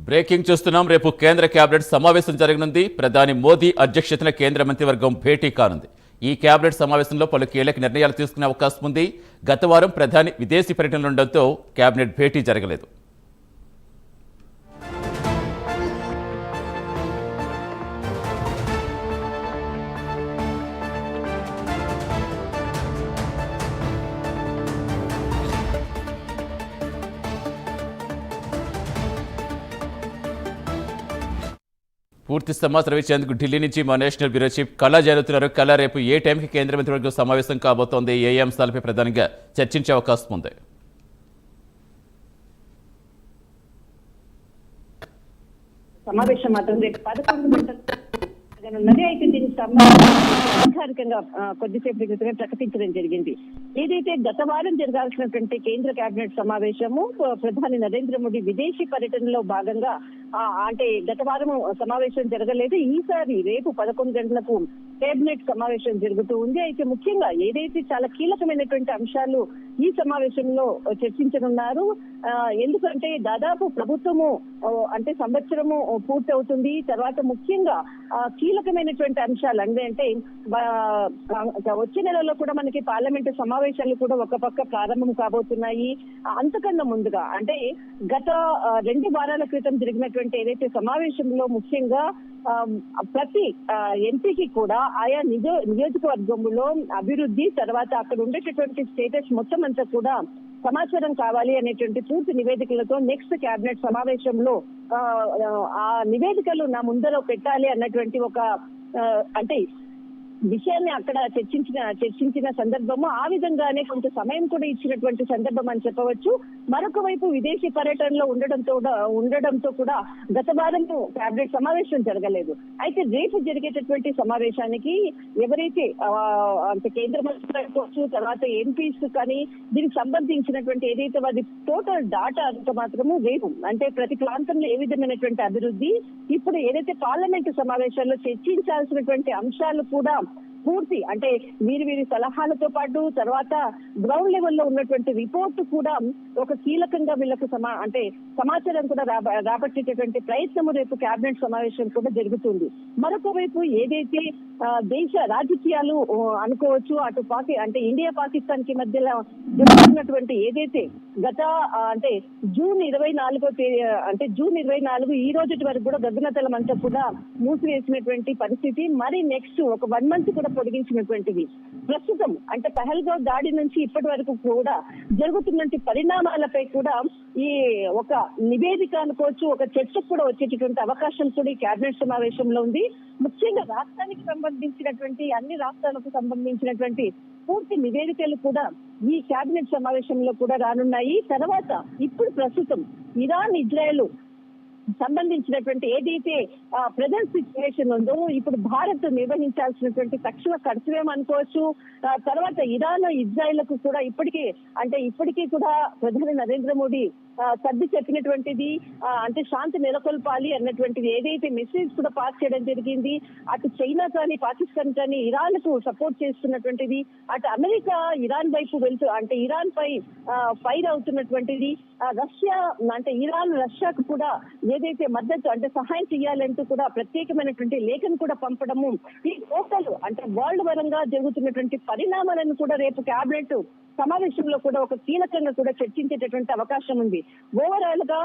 Breaking చూస్తున్నాం. రేపు కేంద్ర కేబినెట్ సమావేశం జరగనుంది. ప్రధాని మోదీ అధ్యక్షతన కేంద్ర మంత్రివర్గం భేటీ కానుంది. ఈ కేబినెట్ సమావేశంలో పలు కీలక నిర్ణయాలు తీసుకునే అవకాశం ఉంది. గత వారం ప్రధాని విదేశీ పర్యటనలో ఉండడంతో కేబినెట్ భేటీ జరగలేదు. పూర్తి సమాచారం ఇచ్చేందుకు ఢిల్లీ నుంచి మా నేషనల్ బ్యూరో చీఫ్ కళా జరుగుతున్నారు. కళ, రేపు ఏ టైంకి కేంద్ర మంత్రివర్గం సమావేశం కాబోతోంది? ఏ అంశాలపై ప్రధానంగా చర్చించే అవకాశం ఉంది? సమావేశం మాత్రం రేపు 11 గంటలున్నది. అయితే దీనికి సంబంధించి అధికారికంగా కొద్దిసేపు క్రితమే ప్రకటించడం జరిగింది. ఏదైతే గత వారం జరగాల్సినటువంటి కేంద్ర కేబినెట్ సమావేశము ప్రధాని నరేంద్ర మోదీ విదేశీ పర్యటనలో భాగంగా అంటే గత వారం సమావేశం జరగలేదు. ఈసారి రేపు 11 గంటలకు కేబినెట్ సమావేశం జరుగుతూ ఉంది. అయితే ముఖ్యంగా ఏదైతే చాలా కీలకమైనటువంటి అంశాలు ఈ సమావేశంలో చర్చించనున్నారు. ఎందుకంటే దాదాపు ప్రభుత్వము అంటే సంవత్సరము పూర్తి అవుతుంది. తర్వాత ముఖ్యంగా కీలకమైనటువంటి అంశాలు అంటే వచ్చే నెలలో కూడా మనకి పార్లమెంటు సమావేశాలు కూడా ఒక పక్క ప్రారంభం కాబోతున్నాయి. అంతకన్నా ముందుగా అంటే గత 2 వారాల క్రితం జరిగినటువంటి ఏదైతే సమావేశంలో ముఖ్యంగా ప్రతి ఎంపీకి కూడా ఆయా నియోజకవర్గంలో అభివృద్ధి, తర్వాత అక్కడ ఉండేటటువంటి స్టేటస్ మొత్తం అంతా కూడా సమాచారం కావాలి అనేటువంటి పూర్తి నివేదికలతో నెక్స్ట్ కేబినెట్ సమావేశంలో ఆ నివేదికలు నా ముందర పెట్టాలి అన్నటువంటి ఒక అంటే విషయాన్ని అక్కడ చర్చించిన సందర్భము, ఆ విధంగానే కొంత సమయం కూడా ఇచ్చినటువంటి సందర్భం అని చెప్పవచ్చు. మరొక వైపు విదేశీ పర్యటనలో ఉండడంతో కూడా గత వారం కేబినెట్ సమావేశం జరగలేదు. అయితే రేపు జరిగేటటువంటి సమావేశానికి ఎవరైతే అంటే కేంద్ర మంత్రులు అనుకోవచ్చు, తర్వాత ఎంపీస్ కానీ దీనికి సంబంధించినటువంటి ఏదైతే వారి టోటల్ డాటా అంత మాత్రము రేపు అంటే ప్రతి ప్రాంతంలో ఏ విధమైనటువంటి అభివృద్ధి, ఇప్పుడు ఏదైతే పార్లమెంటు సమావేశాల్లో చర్చించాల్సినటువంటి అంశాలు కూడా పూర్తి అంటే వీరి సలహాలతో పాటు తర్వాత గ్రౌండ్ లెవెల్లో ఉన్నటువంటి రిపోర్ట్ కూడా ఒక కీలకంగా వీళ్ళకు అంటే సమాచారం కూడా రాబట్టేటటువంటి ప్రయత్నము రేపు కేబినెట్ సమావేశం కూడా జరుగుతుంది. మరొక వైపు ఏదైతే దేశ రాజకీయాలు అనుకోవచ్చు, అటు అంటే ఇండియా పాకిస్తాన్ కి మధ్యలో జరుగుతున్నటువంటి ఏదైతే గత అంటే జూన్ 24 ఈ రోజు వరకు కూడా గగనతలం అంతా కూడా మూసివేసినటువంటి పరిస్థితి. మరి నెక్స్ట్ ఒక 1 మంత్ కూడా పొడిగించినటువంటిది. ప్రస్తుతం అంటే పహల్గావ్ దాడి నుంచి ఇప్పటి వరకు కూడా జరుగుతున్నటువంటి పరిణామాలపై కూడా ఈ ఒక నివేదిక అనుకోవచ్చు, ఒక చర్చకు కూడా వచ్చేటటువంటి అవకాశం కూడా ఈ కేబినెట్ సమావేశంలో ఉంది. ముఖ్యంగా రాష్ట్రానికి సంబంధించినటువంటి అన్ని రాష్ట్రాలకు సంబంధించినటువంటి పూర్తి నివేదికలు కూడా ఈ కేబినెట్ సమావేశంలో కూడా రానున్నాయి. తర్వాత ఇప్పుడు ప్రస్తుతం ఇరాన్, ఇజ్రాయెల్ సంబంధించినటువంటి ఏదైతే ప్రజెంట్ సిచ్యువేషన్ ఉందో ఇప్పుడు భారత్ నిర్వహించాల్సినటువంటి తక్షణ కర్తవ్యం అనుకోవచ్చు. తర్వాత ఇరాన్, ఇజ్రాయెల్ కు కూడా ఇప్పటికీ కూడా ప్రధాని నరేంద్ర మోడీ సర్ది చెప్పినటువంటిది అంటే శాంతి నెలకొల్పాలి అన్నటువంటిది ఏదైతే మెసేజ్ కూడా పాస్ చేయడం జరిగింది. అటు చైనా కానీ పాకిస్తాన్ కానీ ఇరాన్ కు సపోర్ట్ చేస్తున్నటువంటిది, అటు అమెరికా ఇరాన్ వైపు వెళ్తూ అంటే ఇరాన్ పై ఫైర్ అవుతున్నటువంటిది, రష్యా అంటే ఇరాన్ రష్యాకు కూడా ఏదైతే మద్దతు అంటే సహాయం చేయాలంటూ కూడా ప్రత్యేకమైనటువంటి లేఖను కూడా పంపడము, ఈ టోటల్ అంటే వరల్డ్ పరంగా జరుగుతున్నటువంటి పరిణామాలను కూడా రేపు కేబినెట్ సమావేశంలో కూడా ఒక కీలకంగా కూడా చర్చించేటటువంటి అవకాశం ఉంది. ఓవరాల్ గా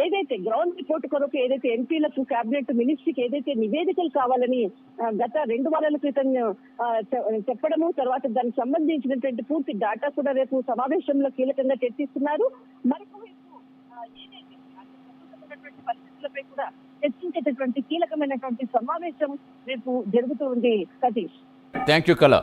ఏదైతే గ్రౌండ్ రిపోర్ట్ కొరకు ఏదైతే ఎంపీలకు కేబినెట్ మినిస్ట్రీకి ఏదైతే నివేదికలు కావాలని గత 2 వారాల క్రితం చెప్పడము, తర్వాత దానికి సంబంధించినటువంటి పూర్తి డాటా కూడా రేపు సమావేశంలో కీలకంగా చర్చిస్తున్నారు. మరికొంత పరిస్థితులపై కూడా చర్చించేటటువంటి కీలకమైనటువంటి సమావేశం రేపు జరుగుతూ ఉంది. సతీష్, థ్యాంక్ యూ కళ.